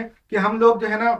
कि हम लोग जो है ना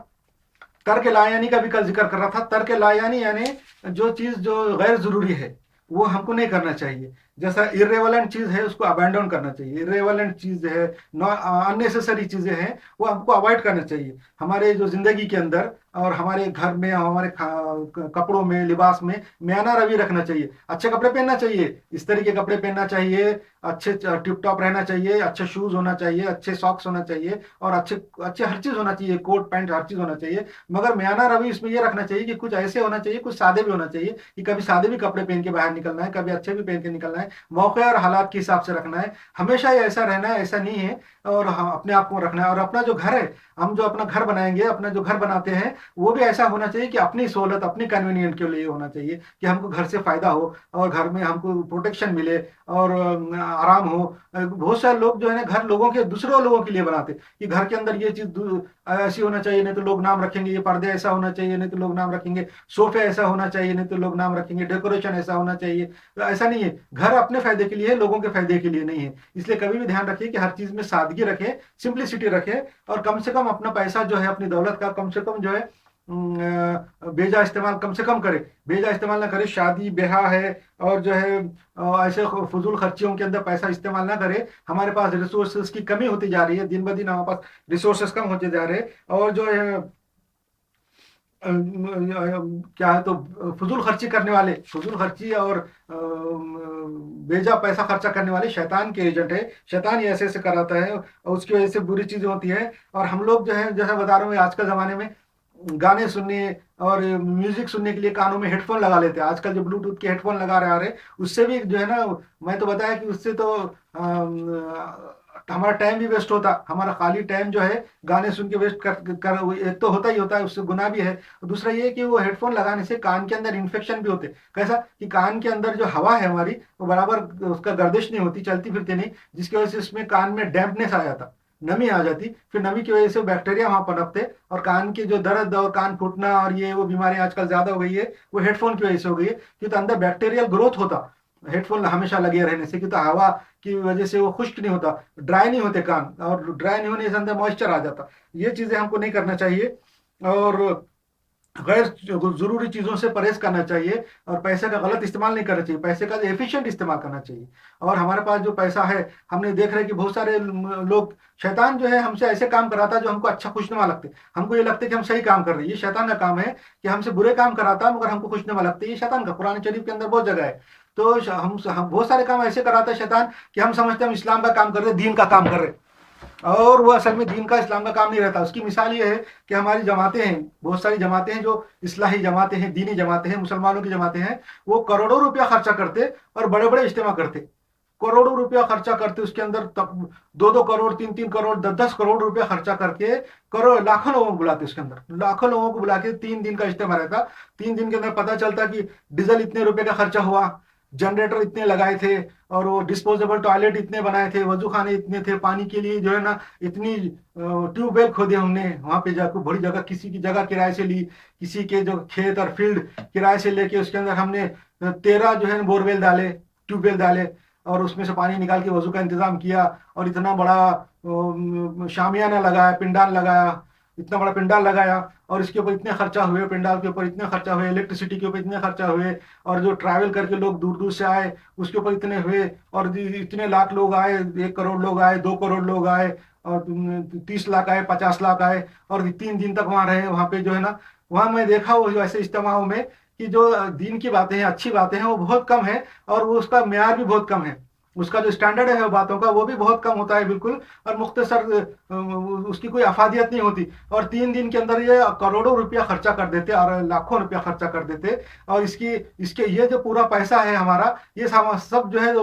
तर्क लायानी का भी कल जिक्र कर रहा था। तर्क लायानी यानी जो चीज़ जो गैर ज़रूरी है वो हमको नहीं करना चाहिए। जैसा इर्रेलेवेंट चीज़ है उसको अबैंडन करना चाहिए। इर्रेलेवेंट चीज़ है, अननेसेसरी चीज़ें हैं, वो हमको अवॉइड करना चाहिए हमारे जो ज़िंदगी के अंदर। और हमारे घर में, हमारे कपड़ों में, लिबास में म्याना रवि रखना चाहिए। अच्छे कपड़े पहनना चाहिए, इस तरह के कपड़े पहनना चाहिए, अच्छे टिप टॉप रहना चाहिए, अच्छे शूज़ होना चाहिए, अच्छे सॉक्स होना चाहिए, और अच्छे अच्छे हर चीज़ होना चाहिए, कोट पैंट हर चीज़ होना चाहिए। मगर म्याना रवि इसमें ये रखना चाहिए कि कुछ ऐसे होना चाहिए, कुछ सादे भी होना चाहिए, कि कभी सादे भी कपड़े पहन के बाहर निकलना है, कभी अच्छे भी पहन के निकलना है, मौके और हालात के हिसाब से रखना है। हमेशा ही ऐसा रहना है, ऐसा नहीं है। और हम अपने आप को रखना है। और अपना जो घर है, हम जो अपना घर बनाएंगे, अपना जो घर बनाते हैं, वो भी ऐसा होना चाहिए कि अपनी सहूलत, अपनी कन्वीनियंट के लिए होना चाहिए, कि हमको घर से फायदा हो और घर में हमको प्रोटेक्शन मिले और आराम हो। बहुत सारे लोग जो है ना घर लोगों के, दूसरों लोगों के लिए बनाते, कि घर के अंदर ये चीज ऐसी होना चाहिए नहीं तो लोग नाम रखेंगे, ये पर्दे ऐसा होना चाहिए नहीं तो लोग नाम रखेंगे, सोफे ऐसा होना चाहिए नहीं तो लोग नाम रखेंगे, डेकोरेशन ऐसा होना चाहिए। तो ऐसा नहीं है, घर अपने फायदे के लिए है, लोगों के फायदे के लिए नहीं है। इसलिए कभी भी ध्यान रखिए कि हर चीज में सादगी रखें, सिंप्लिसिटी रखें, और कम से कम अपना पैसा जो है, अपनी दौलत का कम से कम जो है बेजा इस्तेमाल कम से कम करे। बेजा इस्तेमाल ना करे, शादी ब्याह है और जो है ऐसे फजूल खर्चियों के अंदर पैसा इस्तेमाल ना करे। हमारे पास रिसोर्सेज की कमी होती जा रही है, दिन ब दिन हमारे पास रिसोर्सेज कम होते जा रहे हैं। और जो है क्या है, तो फजूल खर्ची करने वाले, फजूल खर्ची और बेजा पैसा खर्चा करने वाले शैतान के एजेंट है। शैतान ही ऐसे ऐसे कराता है और उसकी वजह से बुरी चीजें होती है। और हम लोग जो है, जैसा बता रहा हूँ, आज के जमाने में गाने सुनने और म्यूजिक सुनने के लिए कानों में हेडफोन लगा लेते हैं। आजकल जो ब्लूटूथ के हेडफोन लगा रहे आ रहे, उससे भी जो है ना, मैं तो बताया कि उससे तो हमारा टाइम भी वेस्ट होता। हमारा खाली टाइम जो है गाने सुन के वेस्ट एक तो होता ही होता है, उससे गुनाह भी है। और दूसरा ये कि वो हेडफोन लगाने से कान के अंदर इन्फेक्शन भी होते। कैसा कि कान के अंदर जो हवा है हमारी, वो बराबर उसका गर्दिश नहीं होती, चलती फिरती नहीं, जिसकी वजह से उसमें कान में डैम्पनेस आ जाता, नमी आ जाती। फिर नमी की वजह से बैक्टीरिया वहां पनपते, और कान के जो दर्द और कान फूटना और ये वो बीमारियां आजकल ज्यादा हो गई है, वो हेडफोन की वजह से हो गई है। क्योंकि अंदर बैक्टीरियल ग्रोथ होता हेडफोन हमेशा लगे रहने से, क्योंकि हवा की वजह से वो खुश्क नहीं होता, ड्राई नहीं होते कान, और ड्राई नहीं होने से अंदर मॉइस्चर आ जाता। ये चीजें हमको नहीं करना चाहिए। और गैर जरूरी चीजों से परहेज करना चाहिए, और पैसे का गलत इस्तेमाल नहीं करना चाहिए, पैसे का एफिशिएंट इस्तेमाल करना चाहिए। और हमारे पास जो पैसा है, हमने देख रहे हैं कि बहुत सारे लोग, शैतान जो है हमसे ऐसे काम कराता है जो हमको अच्छा खुशनुमा लगते, हमको ये लगता है कि हम सही काम कर रहे हैं। ये शैतान का काम है कि हमसे बुरे काम कराता है मगर हमको खुशनुमा लगते हैं। ये शैतान का, कुरान शरीफ के अंदर बहुत जगह है। तो हम बहुत सारे काम ऐसे कराता है शैतान कि हम समझते हैं हम इस्लाम का काम कर रहे हैं, दीन का काम कर रहे हैं, और वो असल में दीन का, इस्लाम का काम नहीं रहता। उसकी मिसाल ये है कि हमारी जमातें हैं, बहुत सारी जमातें हैं जो इस्लाही जमातें हैं, दीनी जमातें हैं, मुसलमानों की जमातें हैं। वो करोड़ों रुपया खर्चा करते और बड़े बड़े इज्तिमा करते, करोड़ों रुपया खर्चा करते, उसके अंदर तक 2-2 करोड़, 3-3 करोड़, 10-10 करोड़ रुपया खर्चा करके करोड़ लाखों लोगों को बुलाते, उसके अंदर लाखों लोगों को बुला के 3 दिन का इज्तिमा रहता। 3 दिन के अंदर पता चलता कि डीजल इतने रुपए का खर्चा हुआ, जनरेटर इतने लगाए थे, और वो डिस्पोजेबल टॉयलेट इतने बनाए थे, वजू खाने इतने थे, पानी के लिए जो है ना इतनी ट्यूबवेल खोदे हमने वहां पे जाकर, बड़ी जगह, किसी की जगह किराए से ली, किसी के जो खेत और फील्ड किराए से लेके उसके अंदर हमने 13 जो है बोरवेल डाले, ट्यूबवेल डाले, और उसमें से पानी निकाल के वजू का इंतजाम किया। और इतना बड़ा शामियाना लगाया, पिंडाल लगाया, इतना बड़ा पिंडाल लगाया, और इसके ऊपर इतने खर्चा हुए, पिंडाल के ऊपर इतने खर्चा हुए, इलेक्ट्रिसिटी के ऊपर इतने खर्चा हुए, और जो ट्रैवल करके लोग दूर दूर से आए उसके ऊपर इतने हुए, और इतने लाख लोग आए, 1 करोड़ लोग आए, 2 करोड़ लोग आए, और 30 लाख आए, 50 लाख आए, और 3 दिन तक वहां रहे। वहां पे जो है ना, वहां मैं देखा वो ऐसे इज्तिमाओं में कि जो दीन की बातें हैं, अच्छी बातें हैं, वो बहुत कम है, और वो उसका म्यार भी बहुत कम है, उसका जो स्टैंडर्ड है बातों का वो भी बहुत कम होता है बिल्कुल। और मुख्तसर उसकी कोई अफादियत नहीं होती। और 3 दिन के अंदर ये करोड़ों रुपया खर्चा कर देते और लाखों रुपया खर्चा कर देते। और इसकी इसके ये जो पूरा पैसा है हमारा, ये सब जो है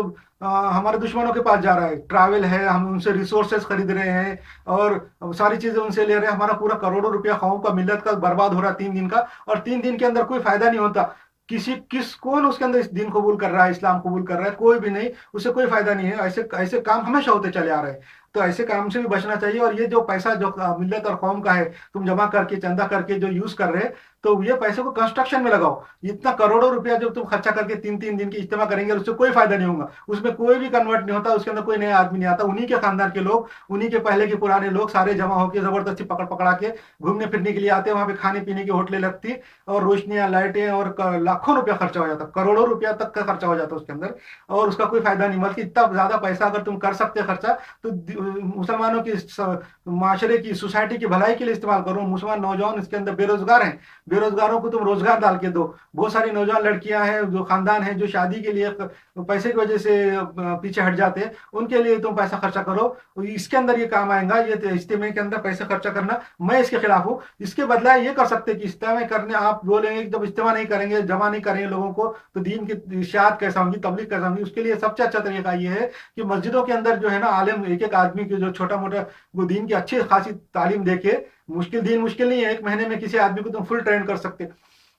हमारे दुश्मनों के पास जा रहा है। ट्रैवल है, हम उनसे रिसोर्सेज खरीद रहे हैं और सारी चीजें उनसे ले रहे हैं। हमारा पूरा करोड़ों रुपया कौम का, मिल्लत का बर्बाद हो रहा है 3 दिन का। और 3 दिन के अंदर कोई फायदा नहीं होता। कौन उसके अंदर इस दिन कबूल कर रहा है, इस्लाम कबूल कर रहा है? कोई भी नहीं, उससे कोई फायदा नहीं है। ऐसे ऐसे काम हमेशा होते चले आ रहे हैं। तो ऐसे काम से भी बचना चाहिए। और ये जो पैसा जो मिल्लत और कौम का है, तुम जमा करके चंदा करके जो यूज कर रहे हैं, तो ये पैसे को कंस्ट्रक्शन में लगाओ। इतना करोड़ों रुपया जब तुम खर्चा करके 3-3 दिन की इस्तेमाल करेंगे, उससे कोई फायदा नहीं होगा, उसमें कोई भी कन्वर्ट नहीं होता, उसके अंदर कोई नया आदमी नहीं आता। उन्हीं के खानदान के लोग, उन्हीं के पहले के पुराने लोग सारे जमा होकर जबरदस्ती पकड़ पकड़ा के घूमने फिरने के लिए आते हैं। वहां पे खाने पीने की होटलें लगती, और रोशनियां, लाइटें, और लाखों रुपया खर्चा हो जाता, करोड़ों रुपया तक का खर्चा हो जाता उसके अंदर, और उसका कोई फायदा नहीं। बल्कि इतना ज्यादा पैसा अगर तुम कर सकते खर्चा, तो मुसलमानों की माशरे की, सोसाइटी की भलाई के लिए इस्तेमाल करो। मुसलमान नौजवान इसके अंदर बेरोजगार हैं, बेरोजगारों को तुम रोजगार डाल के दो। बहुत सारी नौजवान लड़कियां हैं, जो खानदान हैं, जो शादी के लिए पैसे की वजह से पीछे हट जाते हैं, उनके लिए तुम पैसा खर्चा करो। इसके अंदर ये काम आएगा, ये इज्तिमा के अंदर पैसा खर्चा करना मैं इसके खिलाफ हूँ। इसके बदला ये कर सकते कि इज्तिमा करने आप बोलेंगे, जब इज्तिमा नहीं करेंगे, जमा नहीं करेंगे लोगों को, तो दीन की इशाअत कैसा होगी, तबलीग कैसा होगी। उसके लिए सबसे अच्छा तरीका ये है कि मस्जिदों के अंदर जो है ना, आलिम एक एक आदमी की जो छोटा मोटा वो दीन की अच्छी खासी तालीम देके, मुश्किल दीन मुश्किल नहीं है, 1 महीने में किसी आदमी को तुम फुल ट्रेन कर सकते,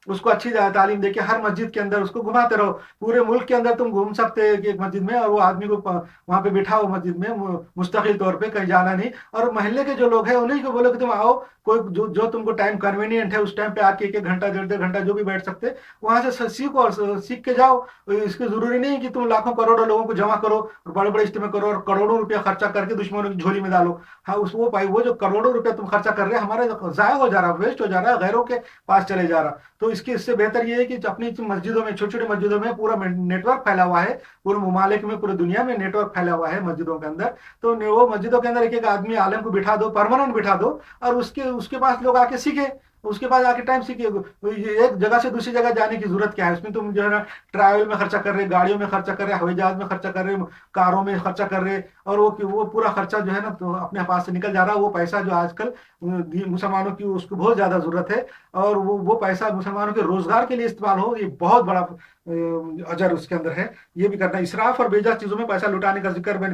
उसको अच्छी तालीम देके हर मस्जिद के अंदर उसको घुमाते रहो। पूरे मुल्क के अंदर तुम घूम सकते हैं एक मस्जिद में, और वो आदमी को वहां पे बिठाओ मस्जिद में, मुस्तकिल तौर पे, कहीं जाना नहीं। और मोहल्ले के जो लोग हैं उन्हीं को बोलो कि तुम आओ, कोई जो जो तुमको टाइम कन्वीनियंट है उस टाइम पे आके 1-1 घंटा, 1.5-1.5 घंटा जो भी बैठ सकते, वहां से सीखो और सीख के जाओ। इसकी जरूरी नहीं कि तुम लाखों करोड़ों लोगों को जमा करो और बड़े बड़े इज्तिमा करो और करोड़ों रुपया खर्चा करके दुश्मनों की झोली में डालो। हाँ, उस वो जो करोड़ों रुपया तुम खर्चा कर रहे हैं, हमारे जाया हो जा रहा, वेस्ट हो जा रहा है, गैरों के पास चले जा रहा। तो इसके इससे बेहतर ये है कि अपनी मस्जिदों में, छोटी छोटी मस्जिदों में पूरा नेटवर्क फैला हुआ है, पूरे ममालिक में, पूरे दुनिया में नेटवर्क फैला हुआ है मस्जिदों के अंदर। तो वो मस्जिदों के अंदर एक एक आदमी आलम को बिठा दो, परमानेंट बिठा दो, और उसके उसके पास लोग आके सीखे, उसके बाद आके टाइम सीखे। ये एक जगह से दूसरी जगह जाने की जरूरत क्या है, उसमें तुम जो है ना ट्रैवल में खर्चा कर रहे, गाड़ियों में खर्चा कर रहे, हवाई जहाज में खर्चा कर रहे, कारों में खर्चा कर रहे, और वो पूरा खर्चा जो है ना तो अपने पास से निकल जा रहा है। वो पैसा जो आजकल मुसलमानों की उसको बहुत ज्यादा जरूरत है, और वो पैसा मुसलमानों के रोजगार के लिए इस्तेमाल हो, ये बहुत बड़ा अजर उसके अंदर है। ये भी करना, इसराफ और बेजा चीजों में पैसा लुटाने का जिक्र मैंने